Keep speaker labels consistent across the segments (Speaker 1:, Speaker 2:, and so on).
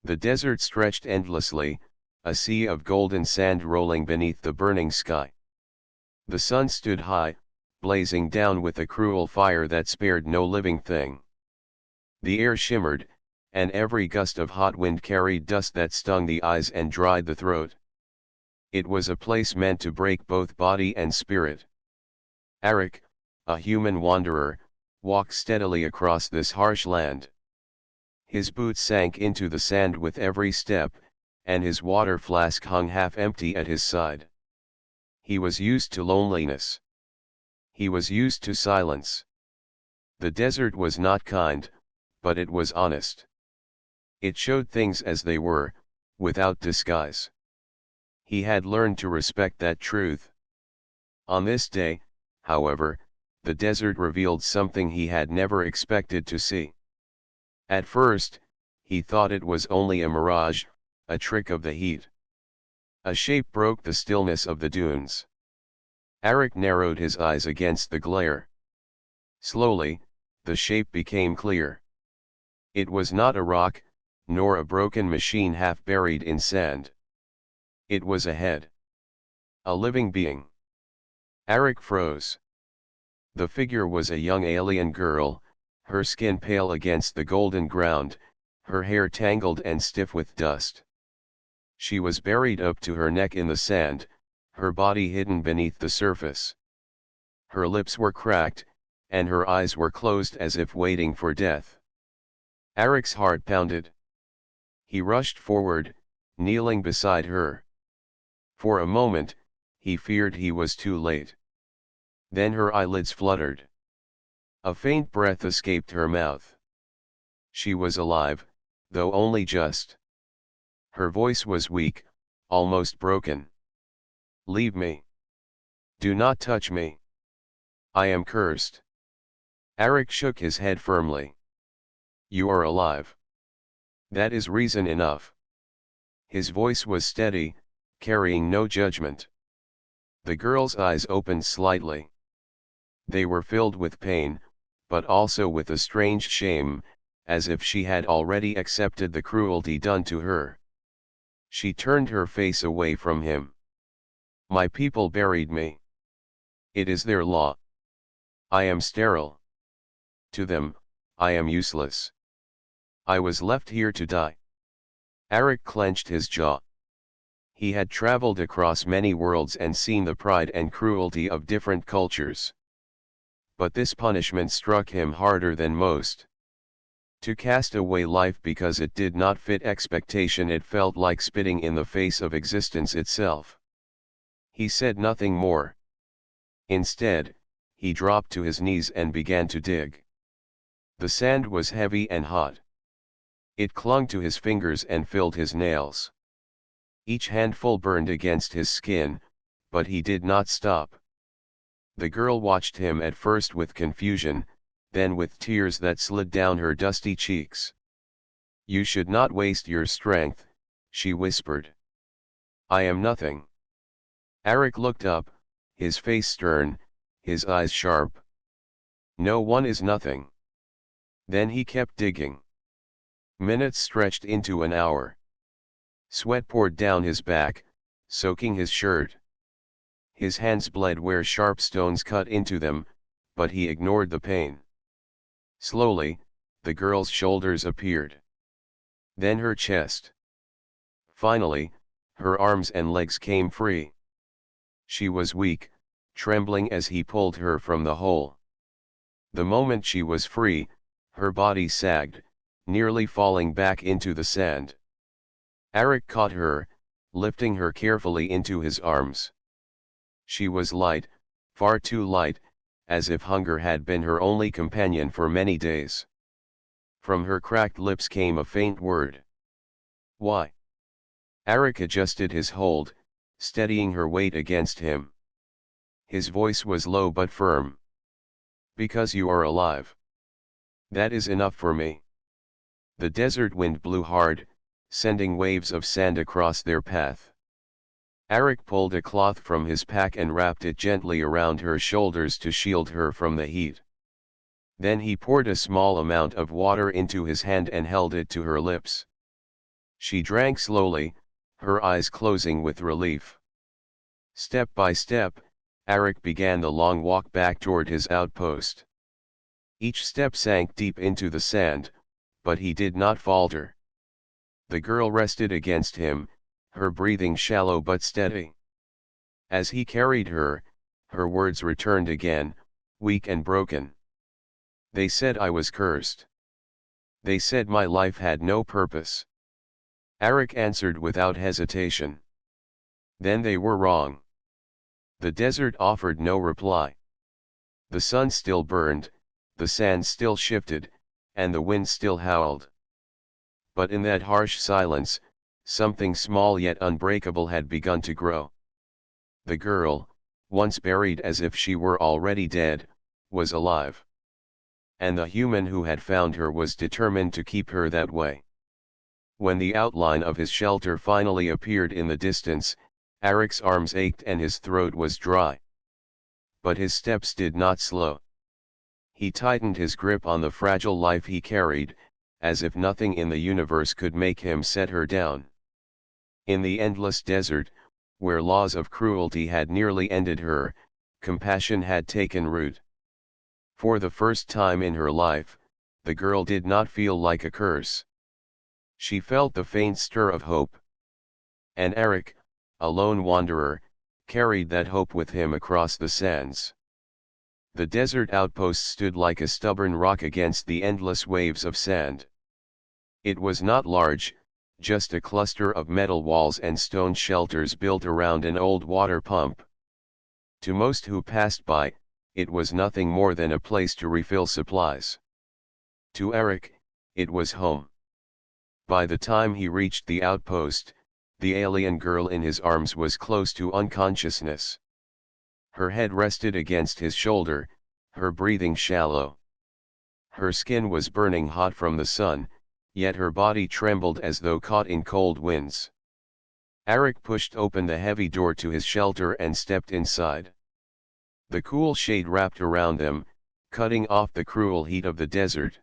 Speaker 1: The desert stretched endlessly, a sea of golden sand rolling beneath the burning sky. The sun stood high, blazing down with a cruel fire that spared no living thing. The air shimmered, and every gust of hot wind carried dust that stung the eyes and dried the throat. It was a place meant to break both body and spirit. Arik, a human wanderer, walked steadily across this harsh land. His boots sank into the sand with every step, and his water flask hung half empty at his side. He was used to loneliness. He was used to silence. The desert was not kind, but it was honest. It showed things as they were, without disguise. He had learned to respect that truth. On this day, however, the desert revealed something he had never expected to see. At first, he thought it was only a mirage, a trick of the heat. A shape broke the stillness of the dunes. Arik narrowed his eyes against the glare. Slowly, the shape became clear. It was not a rock, nor a broken machine half buried in sand. It was a head. A living being. Arik froze. The figure was a young alien girl, her skin pale against the golden ground, her hair tangled and stiff with dust. She was buried up to her neck in the sand, her body hidden beneath the surface. Her lips were cracked, and her eyes were closed as if waiting for death. Arik's heart pounded. He rushed forward, kneeling beside her. For a moment, he feared he was too late. Then her eyelids fluttered. A faint breath escaped her mouth. She was alive, though only just. Her voice was weak, almost broken. "Leave me. Do not touch me. I am cursed." Arik shook his head firmly. "You are alive. That is reason enough." His voice was steady, carrying no judgment. The girl's eyes opened slightly. They were filled with pain, but also with a strange shame, as if she had already accepted the cruelty done to her. She turned her face away from him. "My people buried me. It is their law. I am sterile. To them, I am useless. I was left here to die." Arik clenched his jaw. He had traveled across many worlds and seen the pride and cruelty of different cultures. But this punishment struck him harder than most. To cast away life because it did not fit expectation, it felt like spitting in the face of existence itself. He said nothing more. Instead, he dropped to his knees and began to dig. The sand was heavy and hot. It clung to his fingers and filled his nails. Each handful burned against his skin, but he did not stop. The girl watched him at first with confusion, then with tears that slid down her dusty cheeks. "You should not waste your strength," she whispered. "I am nothing." Arik looked up, his face stern, his eyes sharp. "No one is nothing." Then he kept digging. Minutes stretched into an hour. Sweat poured down his back, soaking his shirt. His hands bled where sharp stones cut into them, but he ignored the pain. Slowly, the girl's shoulders appeared. Then her chest. Finally, her arms and legs came free. She was weak, trembling as he pulled her from the hole. The moment she was free, her body sagged, nearly falling back into the sand. Arik caught her, lifting her carefully into his arms. She was light, far too light, as if hunger had been her only companion for many days. From her cracked lips came a faint word. "Why?" Arik adjusted his hold, steadying her weight against him. His voice was low but firm. "Because you are alive. That is enough for me." The desert wind blew hard, sending waves of sand across their path. Arik pulled a cloth from his pack and wrapped it gently around her shoulders to shield her from the heat. Then he poured a small amount of water into his hand and held it to her lips. She drank slowly, her eyes closing with relief. Step by step, Arik began the long walk back toward his outpost. Each step sank deep into the sand, but he did not falter. The girl rested against him, her breathing shallow but steady. As he carried her, her words returned again, weak and broken. They said I was cursed. They said my life had no purpose. Arik answered without hesitation. Then they were wrong. The desert offered no reply. The sun still burned, the sand still shifted, and the wind still howled. But in that harsh silence, something small yet unbreakable had begun to grow. The girl, once buried as if she were already dead, was alive. And the human who had found her was determined to keep her that way. When the outline of his shelter finally appeared in the distance, Arik's arms ached and his throat was dry. But his steps did not slow. He tightened his grip on the fragile life he carried, as if nothing in the universe could make him set her down. In the endless desert, where laws of cruelty had nearly ended her, compassion had taken root. For the first time in her life, the girl did not feel like a curse. She felt the faint stir of hope. And Arik, a lone wanderer, carried that hope with him across the sands. The desert outpost stood like a stubborn rock against the endless waves of sand. It was not large, just a cluster of metal walls and stone shelters built around an old water pump. To most who passed by, it was nothing more than a place to refill supplies. To Arik, it was home. By the time he reached the outpost, the alien girl in his arms was close to unconsciousness. Her head rested against his shoulder, her breathing shallow. Her skin was burning hot from the sun, yet her body trembled as though caught in cold winds. Arik pushed open the heavy door to his shelter and stepped inside. The cool shade wrapped around them, cutting off the cruel heat of the desert.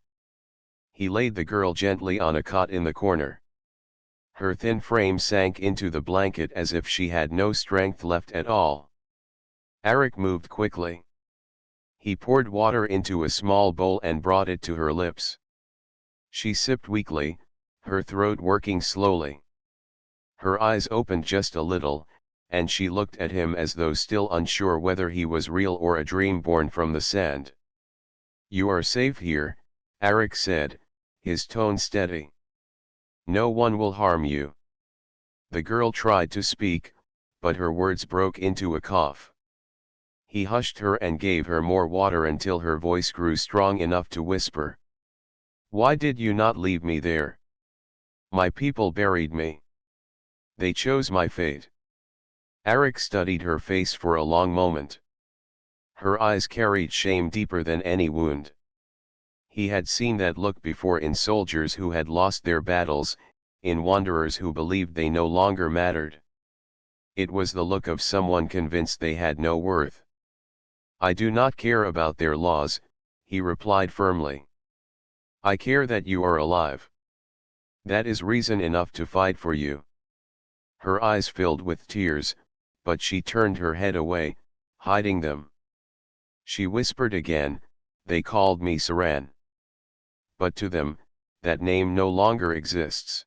Speaker 1: He laid the girl gently on a cot in the corner. Her thin frame sank into the blanket as if she had no strength left at all. Arik moved quickly. He poured water into a small bowl and brought it to her lips. She sipped weakly, her throat working slowly. Her eyes opened just a little, and she looked at him as though still unsure whether he was real or a dream born from the sand. "You are safe here," Arik said, his tone steady. "No one will harm you." The girl tried to speak, but her words broke into a cough. He hushed her and gave her more water until her voice grew strong enough to whisper. "Why did you not leave me there? My people buried me. They chose my fate." Arik studied her face for a long moment. Her eyes carried shame deeper than any wound. He had seen that look before in soldiers who had lost their battles, in wanderers who believed they no longer mattered. It was the look of someone convinced they had no worth. "I do not care about their laws," he replied firmly. "I care that you are alive. That is reason enough to fight for you." Her eyes filled with tears, but she turned her head away, hiding them. She whispered again, "They called me Saran. But to them, that name no longer exists."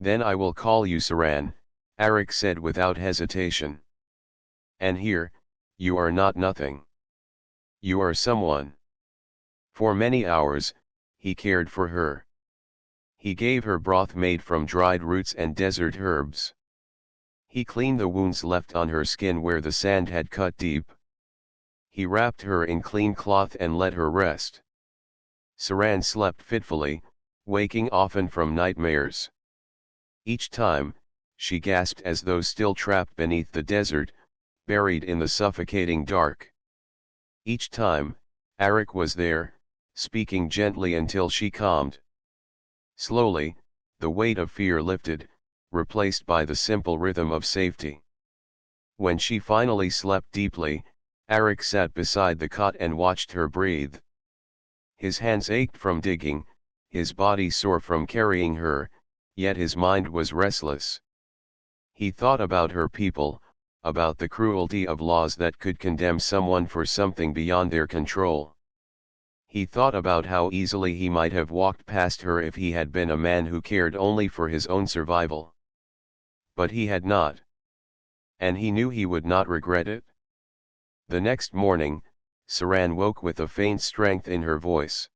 Speaker 1: "Then I will call you Saran," Arik said without hesitation. "And here, you are not nothing. You are someone." For many hours, he cared for her. He gave her broth made from dried roots and desert herbs. He cleaned the wounds left on her skin where the sand had cut deep. He wrapped her in clean cloth and let her rest. Saran slept fitfully, waking often from nightmares. Each time, she gasped as though still trapped beneath the desert, buried in the suffocating dark. Each time, Arik was there, speaking gently until she calmed. Slowly, the weight of fear lifted, replaced by the simple rhythm of safety. When she finally slept deeply, Arik sat beside the cot and watched her breathe. His hands ached from digging, his body sore from carrying her, Yet his mind was restless. He thought about her people, about the cruelty of laws that could condemn someone for something beyond their control. He thought about how easily he might have walked past her if he had been a man who cared only for his own survival. But he had not. And he knew he would not regret it. The next morning, Saran woke with a faint strength in her voice.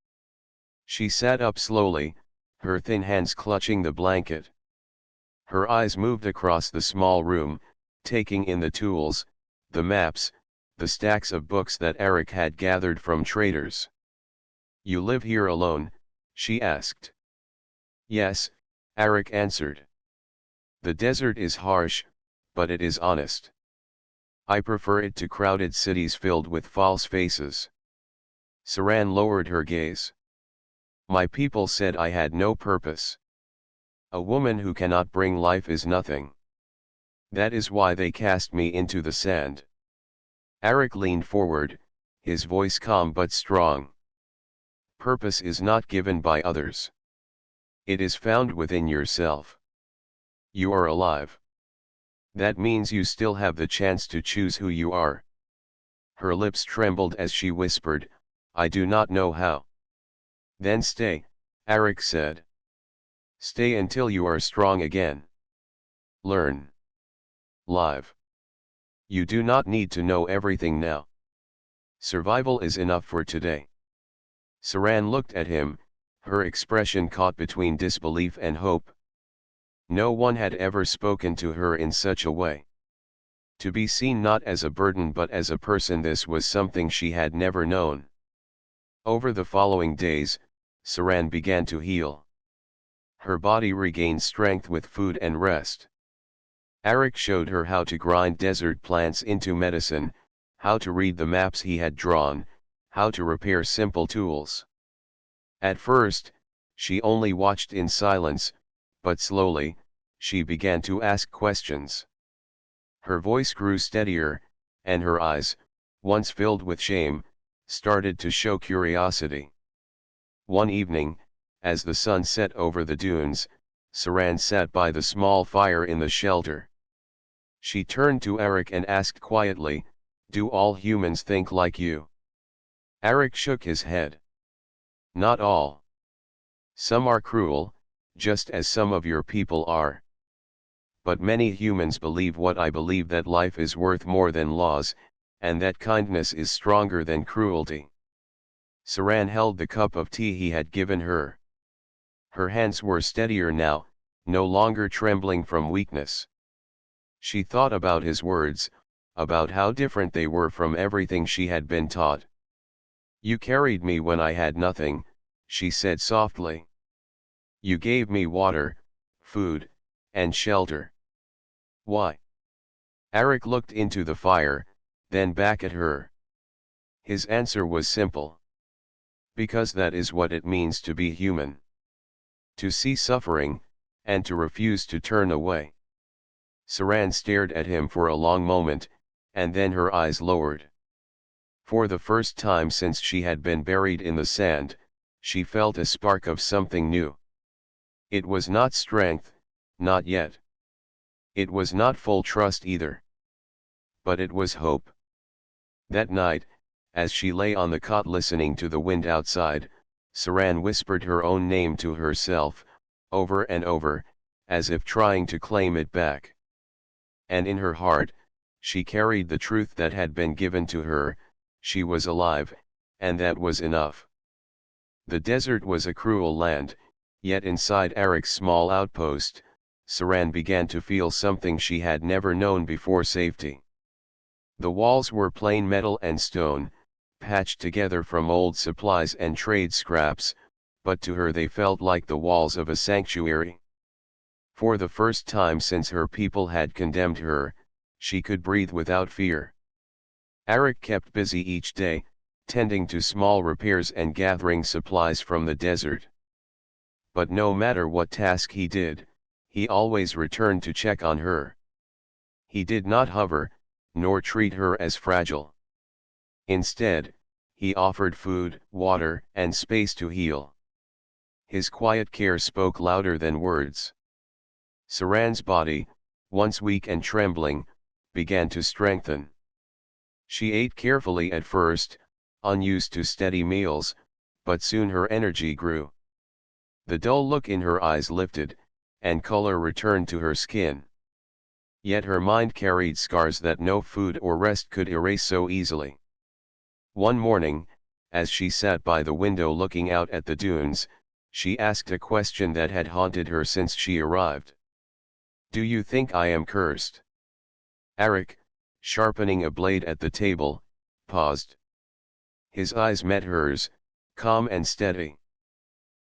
Speaker 1: She sat up slowly, her thin hands clutching the blanket. Her eyes moved across the small room, taking in the tools, the maps, the stacks of books that Eric had gathered from traders. "You live here alone?" she asked. "Yes," Eric answered. "The desert is harsh, but it is honest. I prefer it to crowded cities filled with false faces." Saran lowered her gaze. "My people said I had no purpose. A woman who cannot bring life is nothing. That is why they cast me into the sand." Eric leaned forward, his voice calm but strong. "Purpose is not given by others. It is found within yourself. You are alive. That means you still have the chance to choose who you are." Her lips trembled as she whispered, "I do not know how." "Then stay," Eric said. "Stay until you are strong again. Learn. Live. You do not need to know everything now. Survival is enough for today." Saran looked at him, her expression caught between disbelief and hope. No one had ever spoken to her in such a way. To be seen not as a burden but as a person, this was something she had never known. Over the following days, Saran began to heal. Her body regained strength with food and rest. Eric showed her how to grind desert plants into medicine, how to read the maps he had drawn, how to repair simple tools. At first, she only watched in silence, but slowly, she began to ask questions. Her voice grew steadier, and her eyes, once filled with shame, started to show curiosity. One evening, as the sun set over the dunes, Saran sat by the small fire in the shelter. She turned to Eric and asked quietly, "Do all humans think like you?" Eric shook his head. "Not all. Some are cruel, just as some of your people are. But many humans believe what I believe, that life is worth more than laws, and that kindness is stronger than cruelty." Saran held the cup of tea he had given her. Her hands were steadier now, no longer trembling from weakness. She thought about his words, about how different they were from everything she had been taught. "You carried me when I had nothing," she said softly. "You gave me water, food, and shelter. Why?" Eric looked into the fire, then back at her. His answer was simple. "Because that is what it means to be human. To see suffering, and to refuse to turn away." Saran stared at him for a long moment, and then her eyes lowered. For the first time since she had been buried in the sand, she felt a spark of something new. It was not strength, not yet. It was not full trust either. But it was hope. That night, as she lay on the cot listening to the wind outside, Saran whispered her own name to herself, over and over, as if trying to claim it back. And in her heart, she carried the truth that had been given to her: she was alive, and that was enough. The desert was a cruel land, yet inside Eric's small outpost, Saran began to feel something she had never known before: safety. The walls were plain metal and stone, patched together from old supplies and trade scraps, but to her they felt like the walls of a sanctuary. For the first time since her people had condemned her, she could breathe without fear. Eric kept busy each day, tending to small repairs and gathering supplies from the desert. But no matter what task he did, he always returned to check on her. He did not hover, nor treat her as fragile. Instead, he offered food, water, and space to heal. His quiet care spoke louder than words. Saran's body, once weak and trembling, began to strengthen. She ate carefully at first, unused to steady meals, but soon her energy grew. The dull look in her eyes lifted, and color returned to her skin. Yet her mind carried scars that no food or rest could erase so easily. One morning, as she sat by the window looking out at the dunes, she asked a question that had haunted her since she arrived. "Do you think I am cursed?" Arik, sharpening a blade at the table, paused. His eyes met hers, calm and steady.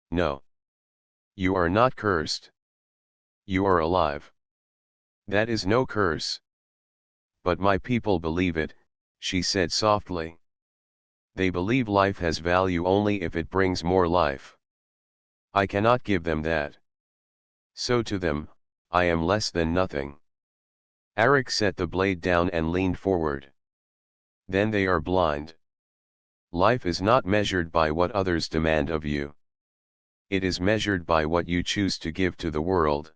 Speaker 1: "No. You are not cursed. You are alive. That is no curse." "But my people believe it," she said softly. "They believe life has value only if it brings more life. I cannot give them that. So to them, I am less than nothing." Arik set the blade down and leaned forward. "Then they are blind. Life is not measured by what others demand of you. It is measured by what you choose to give to the world.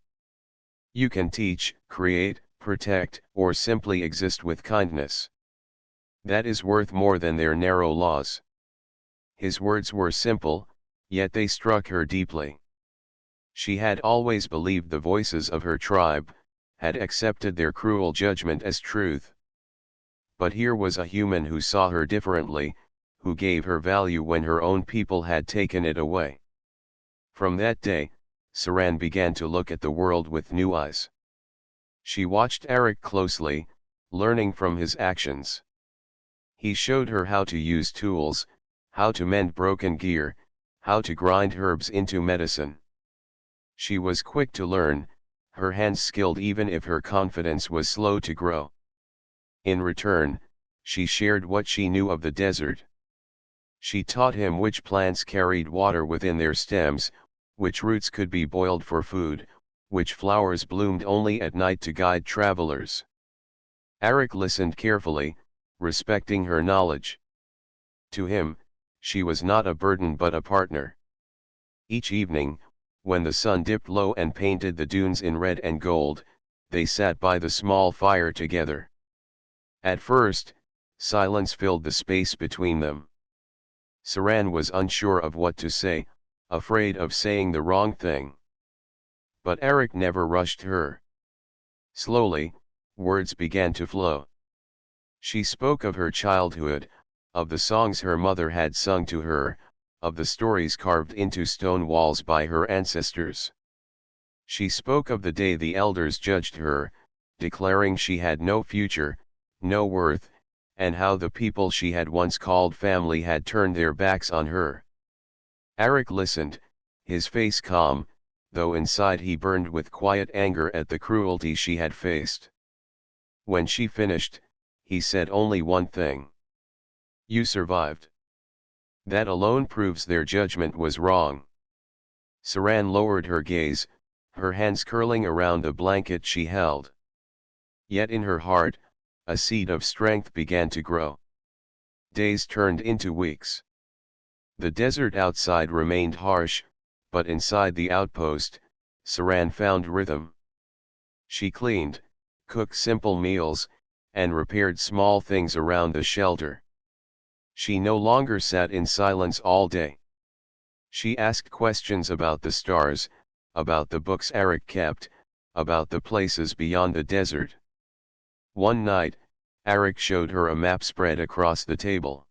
Speaker 1: You can teach, create, protect, or simply exist with kindness. That is worth more than their narrow laws." His words were simple, yet they struck her deeply. She had always believed the voices of her tribe, had accepted their cruel judgment as truth. But here was a human who saw her differently, who gave her value when her own people had taken it away. From that day, Saran began to look at the world with new eyes. She watched Arik closely, learning from his actions. He showed her how to use tools, how to mend broken gear, how to grind herbs into medicine. She was quick to learn, her hands skilled even if her confidence was slow to grow. In return, she shared what she knew of the desert. She taught him which plants carried water within their stems, which roots could be boiled for food, which flowers bloomed only at night to guide travelers. Arik listened carefully, respecting her knowledge. To him, she was not a burden but a partner. Each evening, when the sun dipped low and painted the dunes in red and gold, they sat by the small fire together. At first, silence filled the space between them. Saran was unsure of what to say, afraid of saying the wrong thing. But Arik never rushed her. Slowly, words began to flow. She spoke of her childhood, of the songs her mother had sung to her, of the stories carved into stone walls by her ancestors. She spoke of the day the elders judged her, declaring she had no future, no worth, and how the people she had once called family had turned their backs on her. Arik listened, his face calm, though inside he burned with quiet anger at the cruelty she had faced. When she finished, he said only one thing. "You survived. That alone proves their judgment was wrong." Saran lowered her gaze, her hands curling around the blanket she held. Yet in her heart, a seed of strength began to grow. Days turned into weeks. The desert outside remained harsh, but inside the outpost, Saran found rhythm. She cleaned, cooked simple meals, and repaired small things around the shelter. She no longer sat in silence all day. She asked questions about the stars, about the books Arik kept, about the places beyond the desert. One night, Arik showed her a map spread across the table.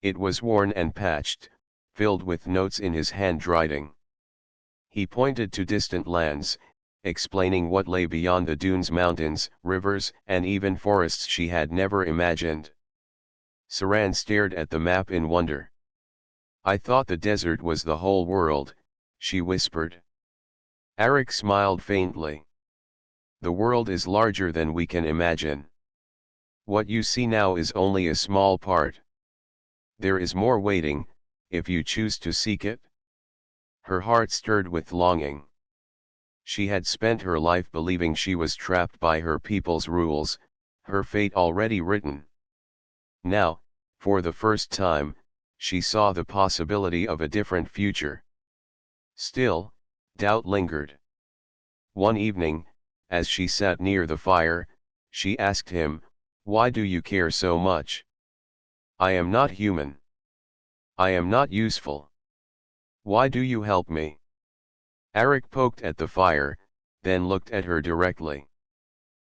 Speaker 1: It was worn and patched, filled with notes in his handwriting. He pointed to distant lands, explaining what lay beyond the dunes, mountains, rivers, and even forests she had never imagined. Saran stared at the map in wonder. "I thought the desert was the whole world," she whispered. Arik smiled faintly. "The world is larger than we can imagine. What you see now is only a small part. There is more waiting, if you choose to seek it." Her heart stirred with longing. She had spent her life believing she was trapped by her people's rules, her fate already written. Now, for the first time, she saw the possibility of a different future. Still, doubt lingered. One evening, as she sat near the fire, she asked him, "Why do you care so much? I am not human. I am not useful. Why do you help me?" Arik poked at the fire, then looked at her directly.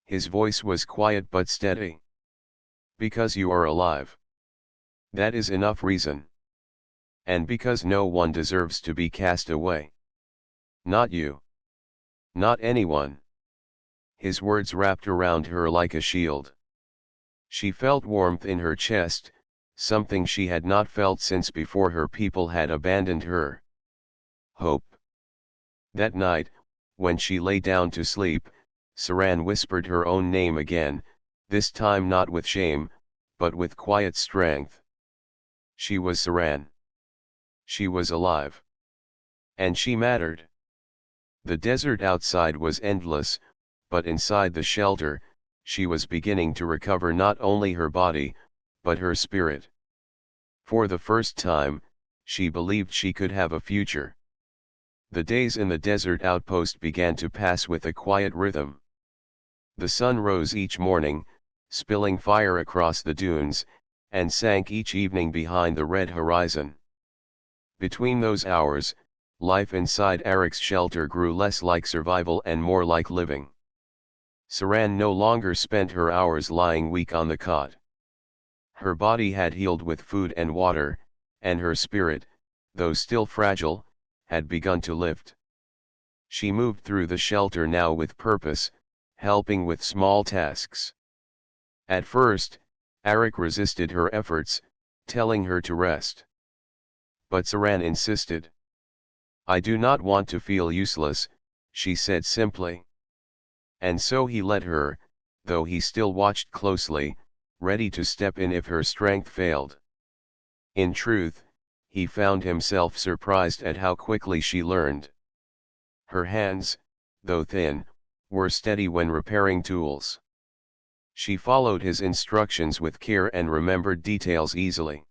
Speaker 1: His voice was quiet but steady. "Because you are alive. That is enough reason. And because no one deserves to be cast away. Not you. Not anyone." His words wrapped around her like a shield. She felt warmth in her chest, something she had not felt since before her people had abandoned her. Hope. That night, when she lay down to sleep, Saran whispered her own name again, this time not with shame, but with quiet strength. She was Saran. She was alive. And she mattered. The desert outside was endless, but inside the shelter, she was beginning to recover not only her body, but her spirit. For the first time, she believed she could have a future. The days in the desert outpost began to pass with a quiet rhythm. The sun rose each morning, spilling fire across the dunes, and sank each evening behind the red horizon. Between those hours, life inside Arik's shelter grew less like survival and more like living. Saran no longer spent her hours lying weak on the cot. Her body had healed with food and water, and her spirit, though still fragile, had begun to lift. She moved through the shelter now with purpose, helping with small tasks. At first, Arik resisted her efforts, telling her to rest. But Saran insisted. "I do not want to feel useless," she said simply. And so he let her, though he still watched closely, ready to step in if her strength failed. In truth, he found himself surprised at how quickly she learned. Her hands, though thin, were steady when repairing tools. She followed his instructions with care and remembered details easily.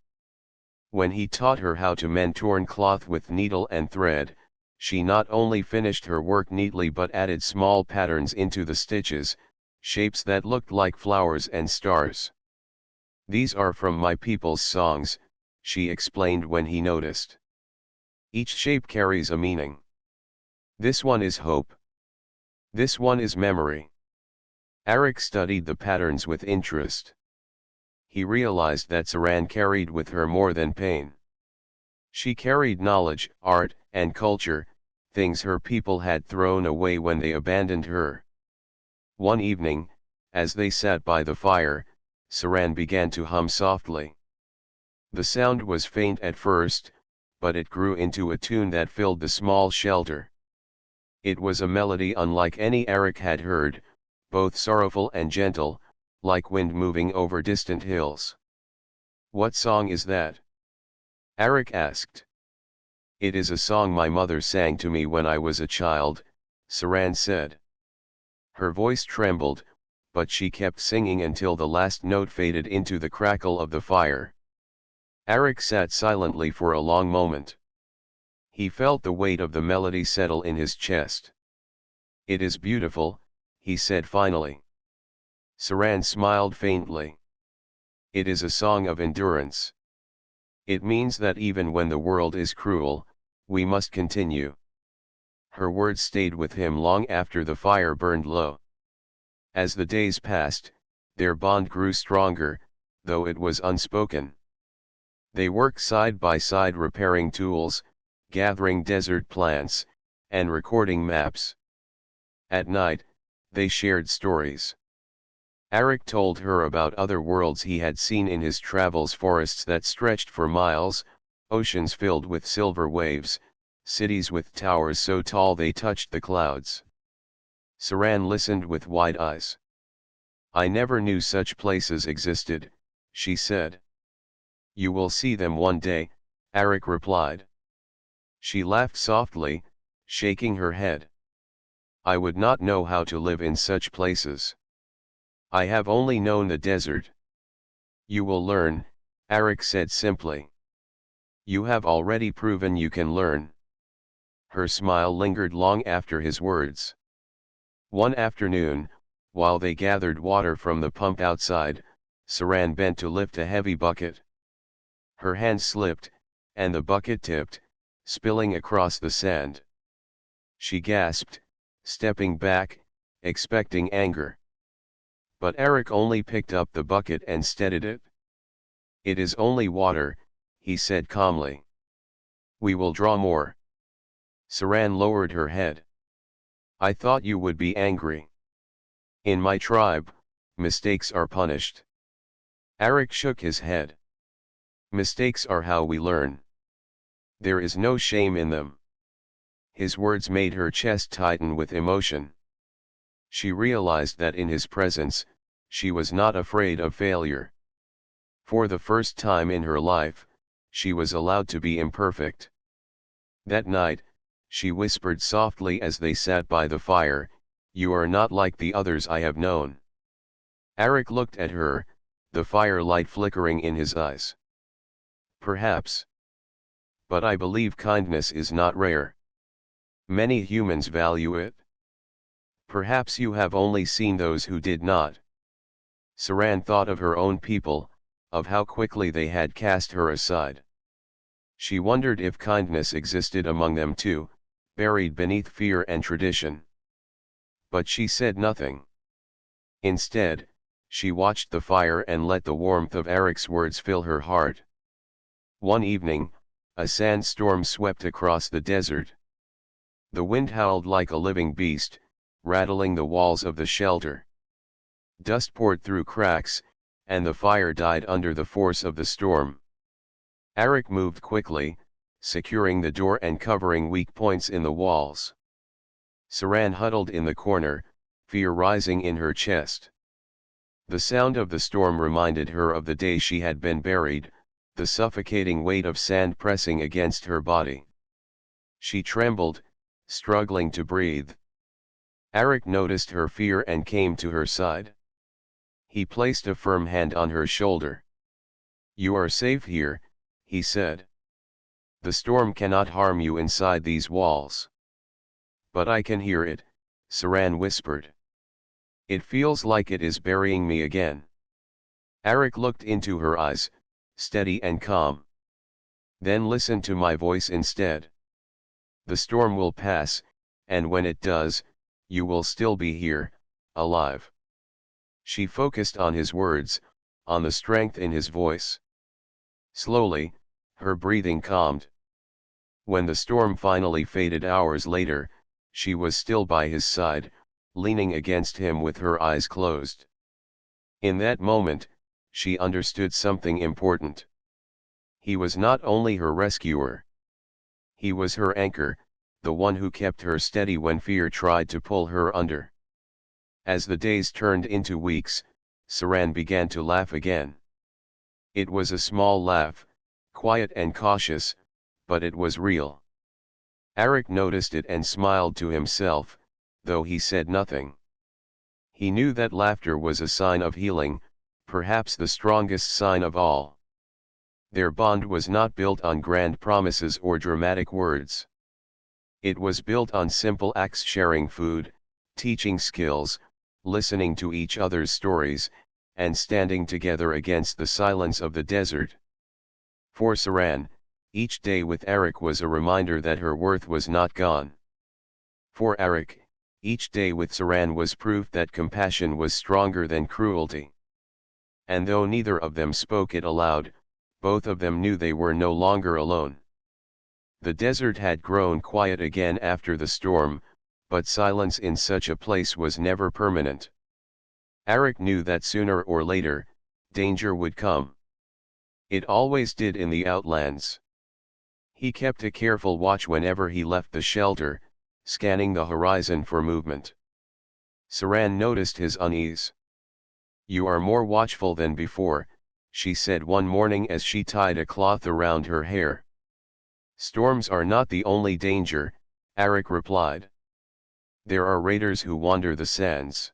Speaker 1: When he taught her how to mend torn cloth with needle and thread, she not only finished her work neatly but added small patterns into the stitches, shapes that looked like flowers and stars. "These are from my people's songs," she explained when he noticed. "Each shape carries a meaning. This one is hope. This one is memory." Arik studied the patterns with interest. He realized that Saran carried with her more than pain. She carried knowledge, art, and culture, things her people had thrown away when they abandoned her. One evening, as they sat by the fire, Saran began to hum softly. The sound was faint at first, but it grew into a tune that filled the small shelter. It was a melody unlike any Arik had heard, both sorrowful and gentle, like wind moving over distant hills. "What song is that?" Arik asked. "It is a song my mother sang to me when I was a child," Saran said. Her voice trembled, but she kept singing until the last note faded into the crackle of the fire. Arik sat silently for a long moment. He felt the weight of the melody settle in his chest. "It is beautiful," he said finally. Saran smiled faintly. "It is a song of endurance. It means that even when the world is cruel, we must continue." Her words stayed with him long after the fire burned low. As the days passed, their bond grew stronger, though it was unspoken. They worked side by side repairing tools, gathering desert plants, and recording maps. At night, they shared stories. Arik told her about other worlds he had seen in his travels, forests that stretched for miles, oceans filled with silver waves, cities with towers so tall they touched the clouds. Saran listened with wide eyes. "I never knew such places existed," she said. "You will see them one day," Arik replied. She laughed softly, shaking her head. "I would not know how to live in such places. I have only known the desert." "You will learn," Arik said simply. "You have already proven you can learn." Her smile lingered long after his words. One afternoon, while they gathered water from the pump outside, Saran bent to lift a heavy bucket. Her hand slipped, and the bucket tipped, spilling across the sand. She gasped, stepping back, expecting anger. But Eric only picked up the bucket and steadied it. "It is only water," he said calmly. "We will draw more." Saran lowered her head. "I thought you would be angry. In my tribe, mistakes are punished." Eric shook his head. "Mistakes are how we learn. There is no shame in them." His words made her chest tighten with emotion. She realized that in his presence, she was not afraid of failure. For the first time in her life, she was allowed to be imperfect. That night, she whispered softly as they sat by the fire, "You are not like the others I have known." Eric looked at her, the firelight flickering in his eyes. "Perhaps. But I believe kindness is not rare. Many humans value it. Perhaps you have only seen those who did not." Saran thought of her own people, of how quickly they had cast her aside. She wondered if kindness existed among them too, buried beneath fear and tradition. But she said nothing. Instead, she watched the fire and let the warmth of Eric's words fill her heart. One evening, a sandstorm swept across the desert. The wind howled like a living beast, rattling the walls of the shelter. Dust poured through cracks, and the fire died under the force of the storm. Eric moved quickly, securing the door and covering weak points in the walls. Saran huddled in the corner, fear rising in her chest. The sound of the storm reminded her of the day she had been buried, the suffocating weight of sand pressing against her body. She trembled, struggling to breathe. Eric noticed her fear and came to her side. He placed a firm hand on her shoulder. "You are safe here," he said. "The storm cannot harm you inside these walls." "But I can hear it," Saran whispered. "It feels like it is burying me again." Eric looked into her eyes, steady and calm. "Then listen to my voice instead. The storm will pass, and when it does, you will still be here, alive." She focused on his words, on the strength in his voice. Slowly, her breathing calmed. When the storm finally faded hours later, she was still by his side, leaning against him with her eyes closed. In that moment, she understood something important. He was not only her rescuer. He was her anchor, the one who kept her steady when fear tried to pull her under. As the days turned into weeks, Saran began to laugh again. It was a small laugh, quiet and cautious, but it was real. Eric noticed it and smiled to himself, though he said nothing. He knew that laughter was a sign of healing, perhaps the strongest sign of all. Their bond was not built on grand promises or dramatic words. It was built on simple acts: sharing food, teaching skills, listening to each other's stories, and standing together against the silence of the desert. For Saran, each day with Eric was a reminder that her worth was not gone. For Eric, each day with Saran was proof that compassion was stronger than cruelty. And though neither of them spoke it aloud, both of them knew they were no longer alone. The desert had grown quiet again after the storm, but silence in such a place was never permanent. Eric knew that sooner or later, danger would come. It always did in the outlands. He kept a careful watch whenever he left the shelter, scanning the horizon for movement. Saran noticed his unease. "You are more watchful than before," she said one morning as she tied a cloth around her hair. "Storms are not the only danger," Eric replied. "There are raiders who wander the sands.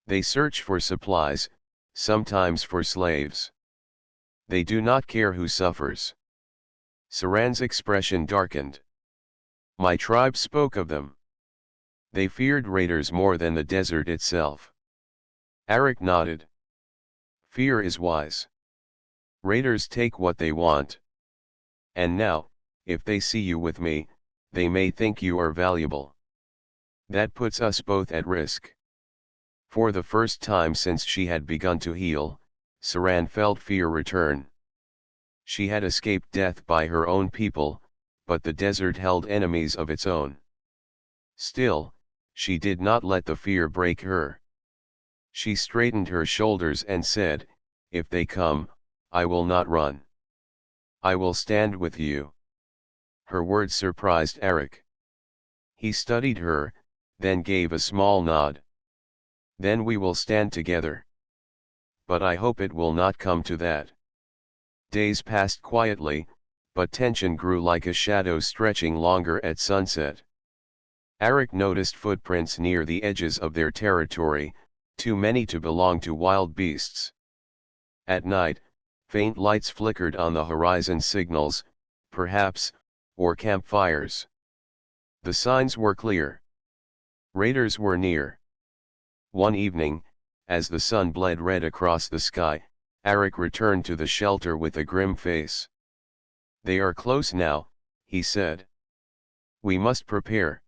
Speaker 1: They search for supplies, sometimes for slaves. They do not care who suffers." Saran's expression darkened. "My tribe spoke of them. They feared raiders more than the desert itself. Arik nodded. Fear is wise. Raiders take what they want. And now, if they see you with me, they may think you are valuable. That puts us both at risk. For the first time since she had begun to heal, Saran felt fear return. She had escaped death by her own people, but the desert held enemies of its own. Still, she did not let the fear break her. She straightened her shoulders and said, "If they come, I will not run. I will stand with you." Her words surprised Arik. He studied her, then gave a small nod. "Then we will stand together. But I hope it will not come to that." Days passed quietly, but tension grew like a shadow stretching longer at sunset. Arik noticed footprints near the edges of their territory, too many to belong to wild beasts. At night, faint lights flickered on the horizon, signals, perhaps, or campfires. The signs were clear. Raiders were near. One evening, as the sun bled red across the sky, Arik returned to the shelter with a grim face. "They are close now," he said. "We must prepare."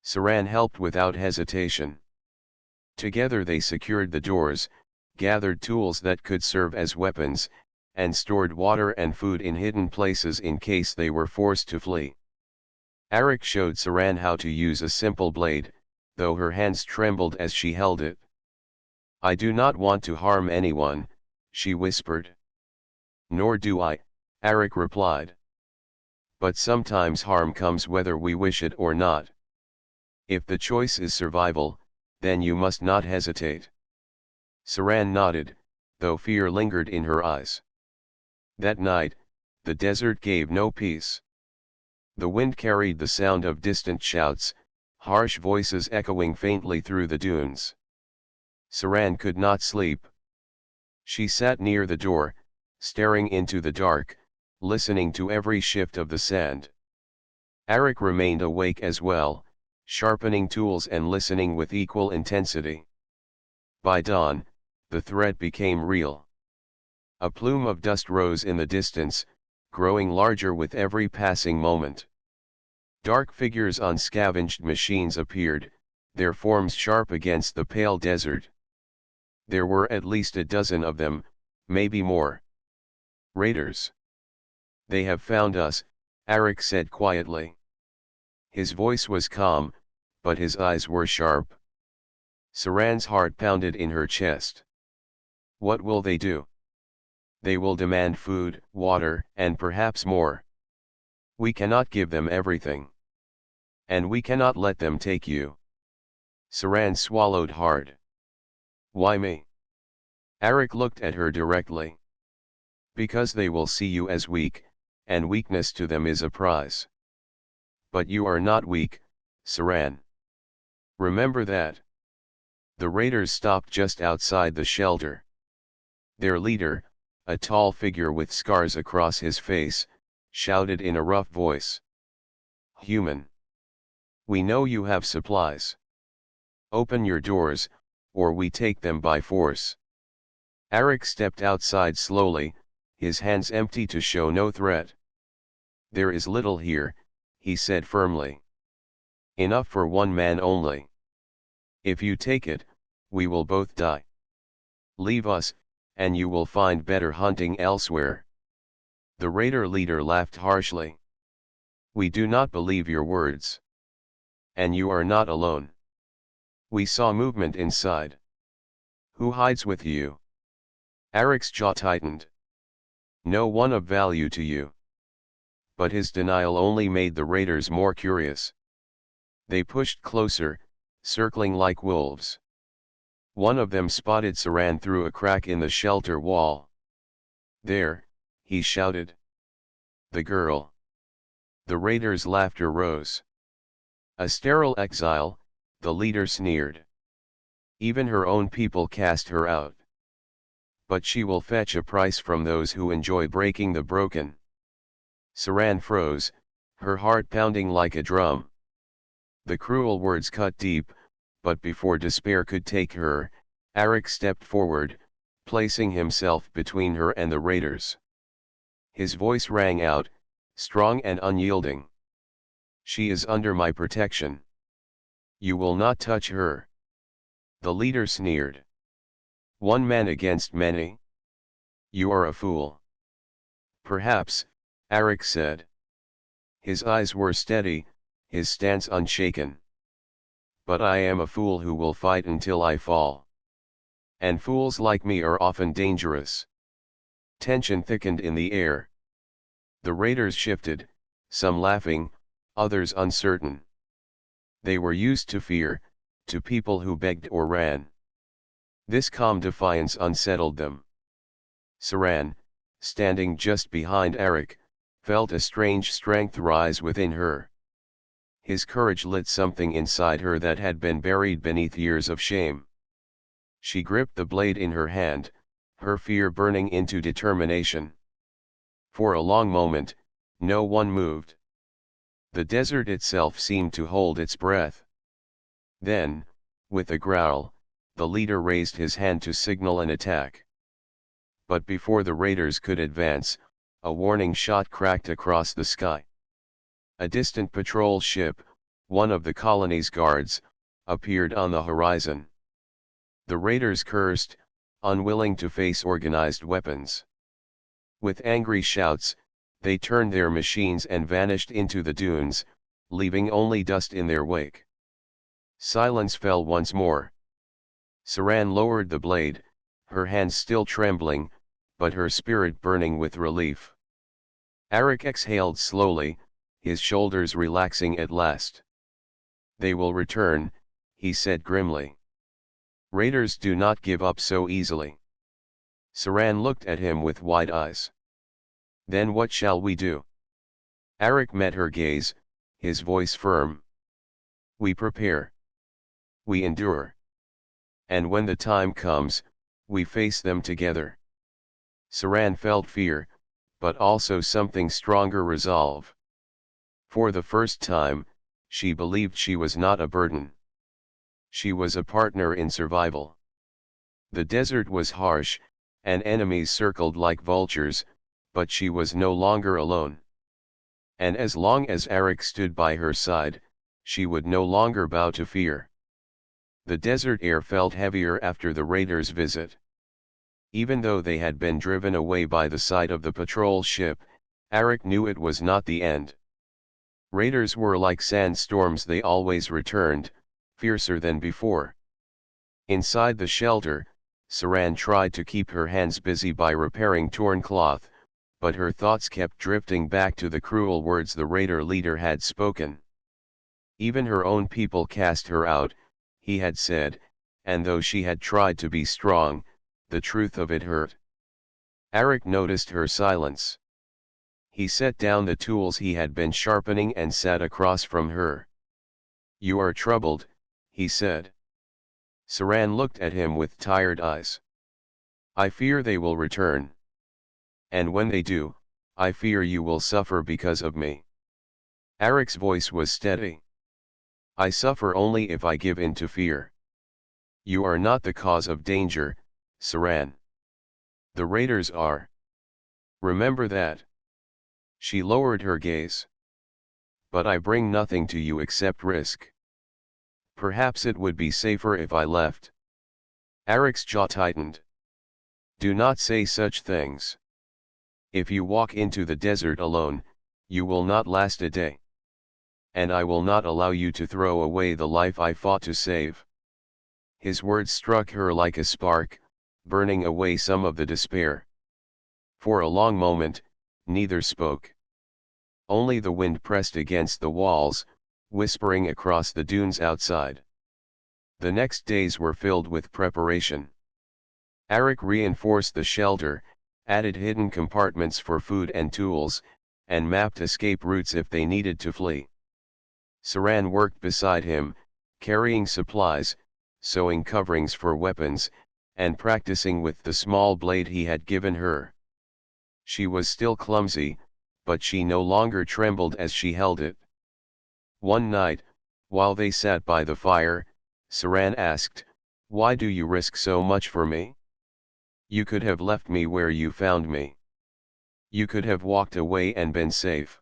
Speaker 1: Saran helped without hesitation. Together they secured the doors, gathered tools that could serve as weapons, and stored water and food in hidden places in case they were forced to flee. Arik showed Saran how to use a simple blade, though her hands trembled as she held it. "I do not want to harm anyone," she whispered. "Nor do I," Arik replied. "But sometimes harm comes whether we wish it or not. If the choice is survival, then you must not hesitate." Saran nodded, though fear lingered in her eyes. That night, the desert gave no peace. The wind carried the sound of distant shouts, harsh voices echoing faintly through the dunes. Saran could not sleep. She sat near the door, staring into the dark, listening to every shift of the sand. Arik remained awake as well, sharpening tools and listening with equal intensity. By dawn, the threat became real. A plume of dust rose in the distance, growing larger with every passing moment. Dark figures on scavenged machines appeared, their forms sharp against the pale desert. There were at least a dozen of them, maybe more. "Raiders. They have found us," Arik said quietly. His voice was calm, but his eyes were sharp. Saran's heart pounded in her chest. "What will they do?" "They will demand food, water, and perhaps more. We cannot give them everything. And we cannot let them take you." Saran swallowed hard. "Why me?" Arik looked at her directly. "Because they will see you as weak, and weakness to them is a prize. But you are not weak, Saran. Remember that." The raiders stopped just outside the shelter. Their leader, a tall figure with scars across his face, shouted in a rough voice. "Human. We know you have supplies. Open your doors, or we take them by force." Arik stepped outside slowly, his hands empty to show no threat. "There is little here," he said firmly. "Enough for one man only. If you take it, we will both die. Leave us, and you will find better hunting elsewhere." The raider leader laughed harshly. "We do not believe your words. And you are not alone. We saw movement inside. Who hides with you?" Arik's jaw tightened. "No one of value to you." But his denial only made the raiders more curious. They pushed closer, circling like wolves. One of them spotted Saran through a crack in the shelter wall. "There," he shouted. "The girl." The raiders' laughter rose. "A sterile exile," the leader sneered. "Even her own people cast her out. But she will fetch a price from those who enjoy breaking the broken." Saran froze, her heart pounding like a drum. The cruel words cut deep, but before despair could take her, Arik stepped forward, placing himself between her and the raiders. His voice rang out, strong and unyielding. "She is under my protection. You will not touch her." The leader sneered. "One man against many? You are a fool." "Perhaps," Arik said. His eyes were steady, his stance unshaken. "But I am a fool who will fight until I fall. And fools like me are often dangerous." Tension thickened in the air. The raiders shifted, some laughing, others uncertain. They were used to fear, to people who begged or ran. This calm defiance unsettled them. Saran, standing just behind Arik, felt a strange strength rise within her. His courage lit something inside her that had been buried beneath years of shame. She gripped the blade in her hand, her fear burning into determination. For a long moment, no one moved. The desert itself seemed to hold its breath. Then, with a growl, the leader raised his hand to signal an attack. But before the raiders could advance, a warning shot cracked across the sky. A distant patrol ship, one of the colony's guards, appeared on the horizon. The raiders cursed, unwilling to face organized weapons. With angry shouts, they turned their machines and vanished into the dunes, leaving only dust in their wake. Silence fell once more. Saran lowered the blade, her hands still trembling, but her spirit burning with relief. Arik exhaled slowly, his shoulders relaxing at last. "They will return," he said grimly. "Raiders do not give up so easily." Saran looked at him with wide eyes. "Then what shall we do?" Arik met her gaze, his voice firm. "We prepare. We endure. And when the time comes, we face them together." Saran felt fear, but also something stronger, resolve. For the first time, she believed she was not a burden. She was a partner in survival. The desert was harsh, and enemies circled like vultures, but she was no longer alone. And as long as Arik stood by her side, she would no longer bow to fear. The desert air felt heavier after the raiders' visit. Even though they had been driven away by the sight of the patrol ship, Arik knew it was not the end. Raiders were like sandstorms, they always returned, fiercer than before. Inside the shelter, Saran tried to keep her hands busy by repairing torn cloth, but her thoughts kept drifting back to the cruel words the raider leader had spoken. Even her own people cast her out, he had said, and though she had tried to be strong, the truth of it hurt. Arik noticed her silence. He set down the tools he had been sharpening and sat across from her. "You are troubled," he said. Saran looked at him with tired eyes. "I fear they will return. And when they do, I fear you will suffer because of me." Arik's voice was steady. "I suffer only if I give in to fear. You are not the cause of danger, Saran. The raiders are. Remember that." She lowered her gaze. "But I bring nothing to you except risk. Perhaps it would be safer if I left." Arik's jaw tightened. "Do not say such things. If you walk into the desert alone, you will not last a day. And I will not allow you to throw away the life I fought to save." His words struck her like a spark, burning away some of the despair. For a long moment, neither spoke. Only the wind pressed against the walls, whispering across the dunes outside. The next days were filled with preparation. Arik reinforced the shelter, added hidden compartments for food and tools, and mapped escape routes if they needed to flee. Saran worked beside him, carrying supplies, sewing coverings for weapons, and practicing with the small blade he had given her. She was still clumsy, but she no longer trembled as she held it. One night, While they sat by the fire, Saran asked, "Why do you risk so much for me? You could have left me where you found me. You could have walked away and been safe."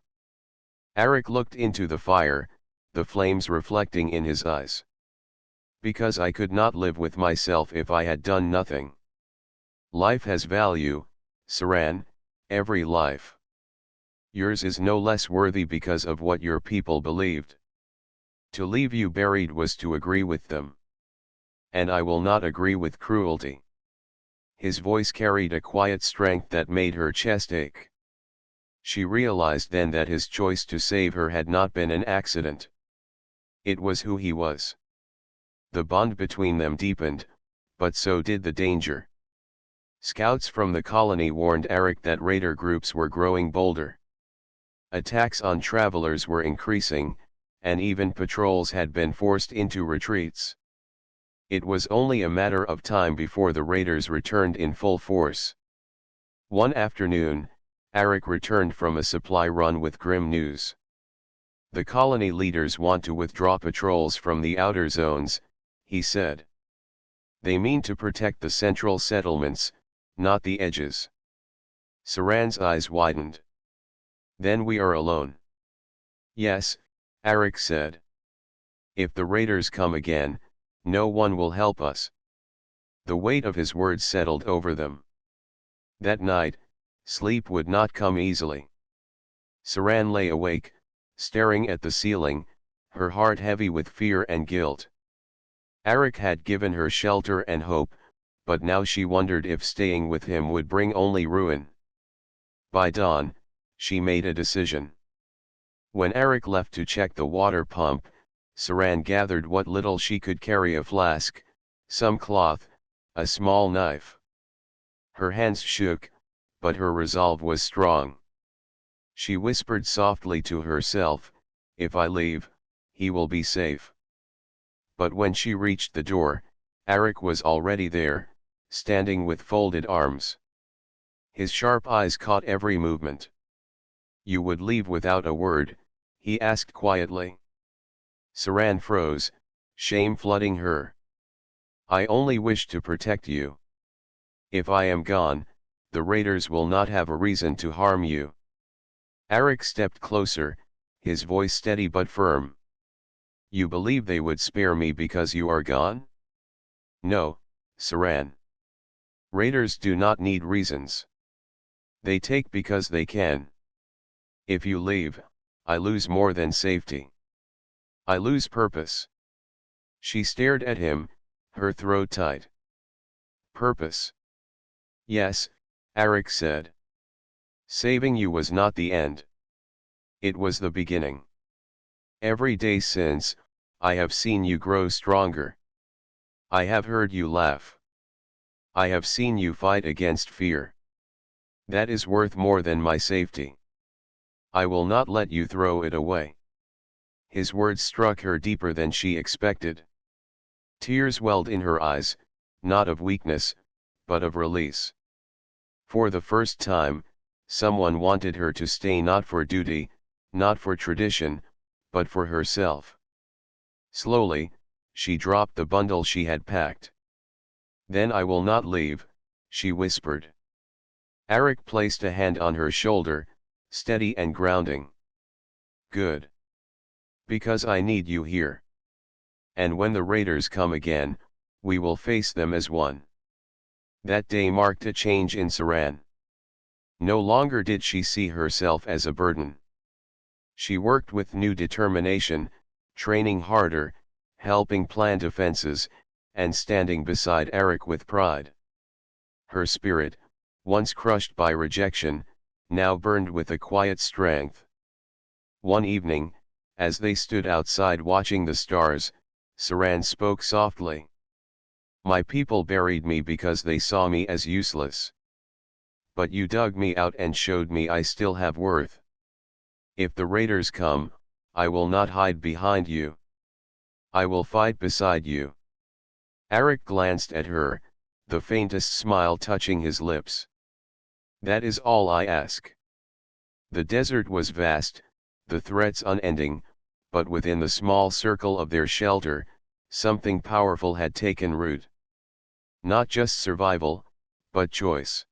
Speaker 1: Arik looked into the fire, the flames reflecting in his eyes. "Because I could not live with myself if I had done nothing. Life has value, Saran, every life. Yours is no less worthy because of what your people believed. To leave you buried was to agree with them. And I will not agree with cruelty." His voice carried a quiet strength that made her chest ache. She realized then that his choice to save her had not been an accident. It was who he was. The bond between them deepened, but so did the danger. Scouts from the colony warned Arik that raider groups were growing bolder. Attacks on travelers were increasing, and even patrols had been forced into retreats. It was only a matter of time before the raiders returned in full force. One afternoon, Arik returned from a supply run with grim news. "The colony leaders want to withdraw patrols from the outer zones," he said. "They mean to protect the central settlements, not the edges." Saran's eyes widened. "Then we are alone." "Yes," Arik said. "If the raiders come again, no one will help us." The weight of his words settled over them. That night, sleep would not come easily. Saran lay awake, staring at the ceiling, her heart heavy with fear and guilt. Arik had given her shelter and hope, but now she wondered if staying with him would bring only ruin. By dawn, she made a decision. When Arik left to check the water pump, Saran gathered what little she could carry: a flask, some cloth, a small knife. Her hands shook, but her resolve was strong. She whispered softly to herself, "If I leave, he will be safe." But when she reached the door, Arik was already there, standing with folded arms. His sharp eyes caught every movement. "You would leave without a word?" he asked quietly. Saran froze, shame flooding her. "I only wish to protect you. If I am gone, the raiders will not have a reason to harm you." Arik stepped closer, his voice steady but firm. "You believe they would spare me because you are gone?" "No, Saran. Raiders do not need reasons. They take because they can. If you leave, I lose more than safety. I lose purpose." She stared at him, her throat tight. "Purpose?" "Yes," Arik said. "Saving you was not the end. It was the beginning. Every day since, I have seen you grow stronger. I have heard you laugh. I have seen you fight against fear. That is worth more than my safety. I will not let you throw it away." His words struck her deeper than she expected. Tears welled in her eyes, not of weakness, but of release. For the first time, someone wanted her to stay, not for duty, not for tradition, but for herself. Slowly, she dropped the bundle she had packed. "Then I will not leave," she whispered. Arik placed a hand on her shoulder, steady and grounding. "Good. Because I need you here. And when the raiders come again, we will face them as one." That day marked a change in Saran. No longer did she see herself as a burden. She worked with new determination, training harder, helping plan defenses, and standing beside Arik with pride. Her spirit, once crushed by rejection, now burned with a quiet strength. One evening, as they stood outside watching the stars, Saran spoke softly. "My people buried me because they saw me as useless. But you dug me out and showed me I still have worth. If the raiders come, I will not hide behind you. I will fight beside you." Arik glanced at her, the faintest smile touching his lips. "That is all I ask." The desert was vast, the threats unending, but within the small circle of their shelter, something powerful had taken root. Not just survival, but choice.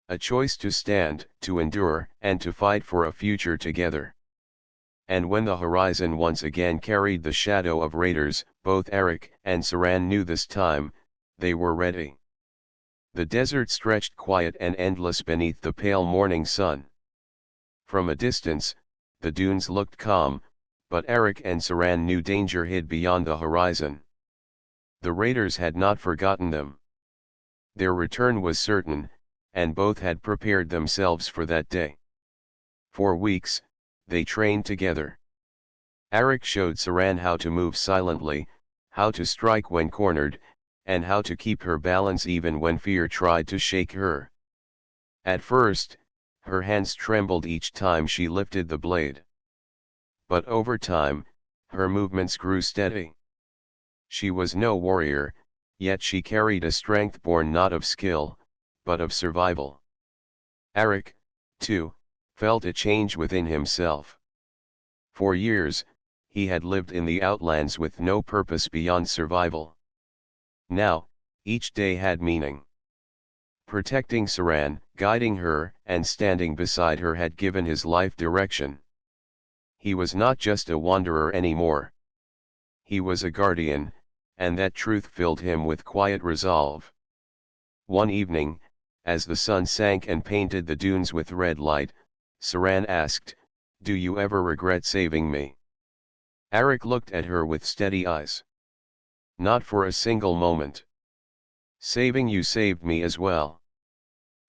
Speaker 1: A choice to stand, to endure, and to fight for a future together. And when the horizon once again carried the shadow of raiders, both Eric and Saran knew this time, they were ready. The desert stretched quiet and endless beneath the pale morning sun. From a distance, the dunes looked calm, but Eric and Saran knew danger hid beyond the horizon. The raiders had not forgotten them. Their return was certain, and both had prepared themselves for that day. For weeks, they trained together. Eric showed Saran how to move silently, how to strike when cornered, and how to keep her balance even when fear tried to shake her. At first, her hands trembled each time she lifted the blade. But over time, her movements grew steady. She was no warrior, yet she carried a strength born not of skill, but of survival. Eric, too, felt a change within himself. For years, he had lived in the outlands with no purpose beyond survival. Now, each day had meaning. Protecting Saran, guiding her, and standing beside her had given his life direction. He was not just a wanderer anymore. He was a guardian, and that truth filled him with quiet resolve. One evening, as the sun sank and painted the dunes with red light, Saran asked, "Do you ever regret saving me?" Eric looked at her with steady eyes. "Not for a single moment. Saving you saved me as well."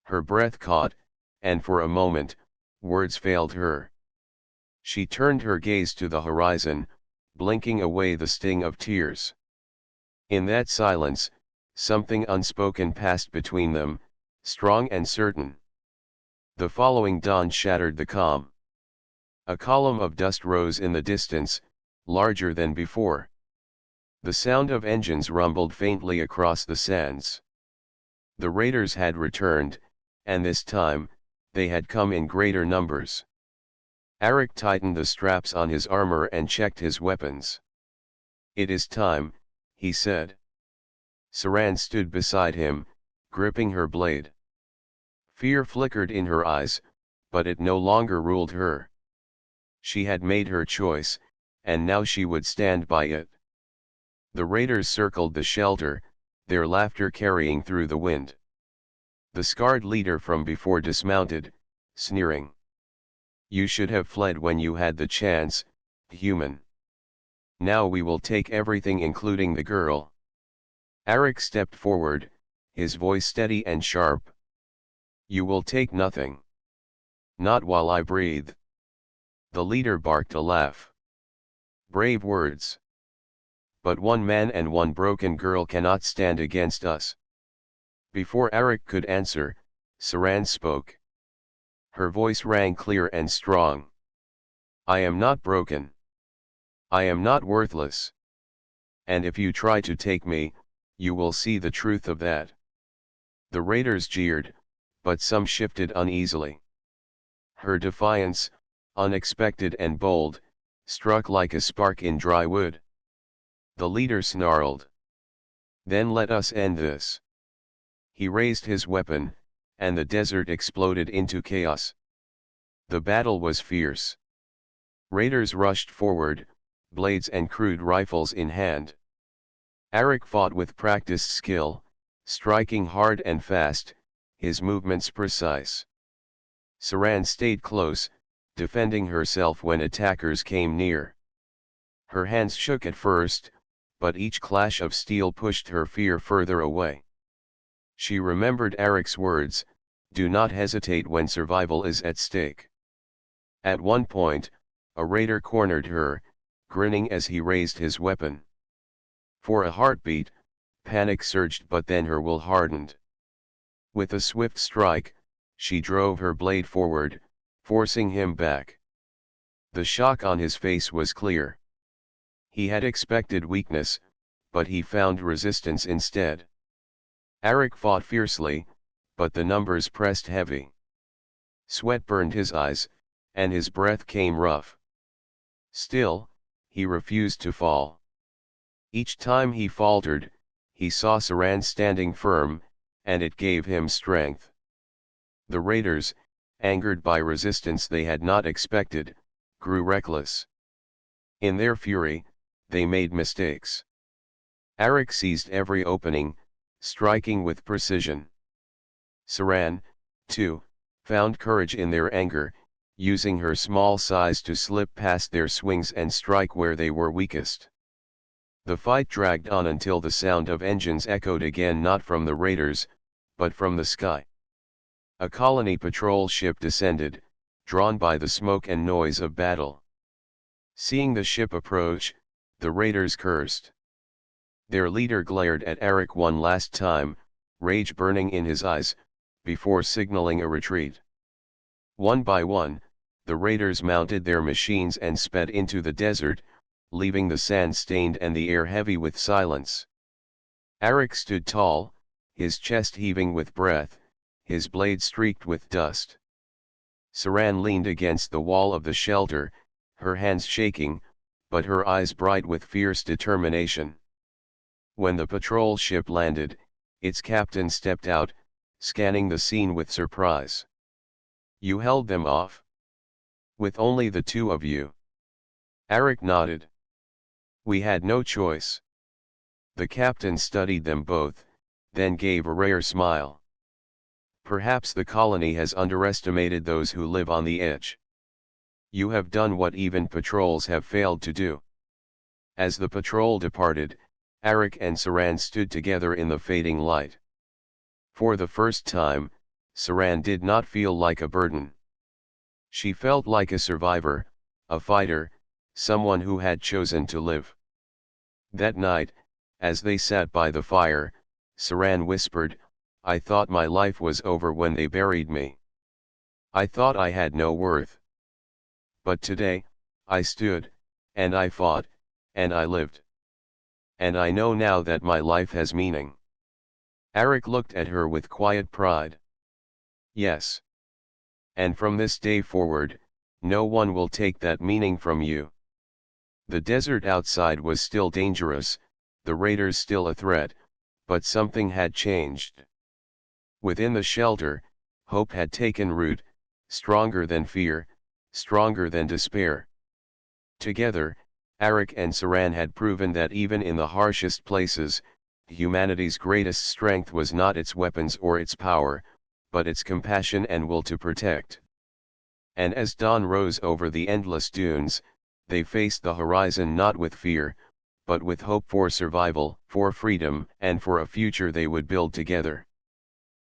Speaker 1: Her breath caught, and for a moment, words failed her. She turned her gaze to the horizon, blinking away the sting of tears. In that silence, something unspoken passed between them, strong and certain. The following dawn shattered the calm. A column of dust rose in the distance, larger than before. The sound of engines rumbled faintly across the sands. The raiders had returned, and this time, they had come in greater numbers. Eric tightened the straps on his armor and checked his weapons. "It is time," he said. Saran stood beside him, gripping her blade. Fear flickered in her eyes, but it no longer ruled her. She had made her choice, and now she would stand by it. The raiders circled the shelter, their laughter carrying through the wind. The scarred leader from before dismounted, sneering. "You should have fled when you had the chance, human. Now we will take everything including the girl." Eric stepped forward, his voice steady and sharp. "You will take nothing. Not while I breathe." The leader barked a laugh. "Brave words. But one man and one broken girl cannot stand against us." Before Eric could answer, Saran spoke. Her voice rang clear and strong. "I am not broken. I am not worthless. And if you try to take me, you will see the truth of that." The raiders jeered, but some shifted uneasily. Her defiance, unexpected and bold, struck like a spark in dry wood. The leader snarled. "Then let us end this." He raised his weapon, and the desert exploded into chaos. The battle was fierce. Raiders rushed forward, blades and crude rifles in hand. Eric fought with practiced skill, striking hard and fast, his movements precise. Saran stayed close, defending herself when attackers came near. Her hands shook at first, but each clash of steel pushed her fear further away. She remembered Eric's words, "Do not hesitate when survival is at stake." At one point, a raider cornered her, grinning as he raised his weapon. For a heartbeat, panic surged, but then her will hardened. With a swift strike, she drove her blade forward, forcing him back. The shock on his face was clear. He had expected weakness, but he found resistance instead. Eric fought fiercely, but the numbers pressed heavy. Sweat burned his eyes, and his breath came rough. Still, he refused to fall. Each time he faltered, he saw Saran standing firm, and it gave him strength. The raiders, angered by resistance they had not expected, grew reckless. In their fury, they made mistakes. Arik seized every opening, striking with precision. Saran, too, found courage in their anger, using her small size to slip past their swings and strike where they were weakest. The fight dragged on until the sound of engines echoed again, not from the raiders, but from the sky. A colony patrol ship descended, drawn by the smoke and noise of battle. Seeing the ship approach, the raiders cursed. Their leader glared at Arik one last time, rage burning in his eyes, before signaling a retreat. One by one, the raiders mounted their machines and sped into the desert, leaving the sand stained and the air heavy with silence. Arik stood tall, his chest heaving with breath, his blade streaked with dust. Saran leaned against the wall of the shelter, her hands shaking, but her eyes bright with fierce determination. When the patrol ship landed, its captain stepped out, scanning the scene with surprise. "You held them off? With only the two of you?" Arik nodded. "We had no choice." The captain studied them both, then gave a rare smile. "Perhaps the colony has underestimated those who live on the edge. You have done what even patrols have failed to do." As the patrol departed, Arik and Saran stood together in the fading light. For the first time, Saran did not feel like a burden. She felt like a survivor, a fighter, someone who had chosen to live. That night, as they sat by the fire, Saran whispered, "I thought my life was over when they buried me. I thought I had no worth. But today, I stood, and I fought, and I lived. And I know now that my life has meaning." Arik looked at her with quiet pride. "Yes. And from this day forward, no one will take that meaning from you." The desert outside was still dangerous, the raiders still a threat, but something had changed. Within the shelter, hope had taken root, stronger than fear, stronger than despair. Together, Arik and Saran had proven that even in the harshest places, humanity's greatest strength was not its weapons or its power, but its compassion and will to protect. And as dawn rose over the endless dunes, they faced the horizon not with fear, but with hope for survival, for freedom, and for a future they would build together.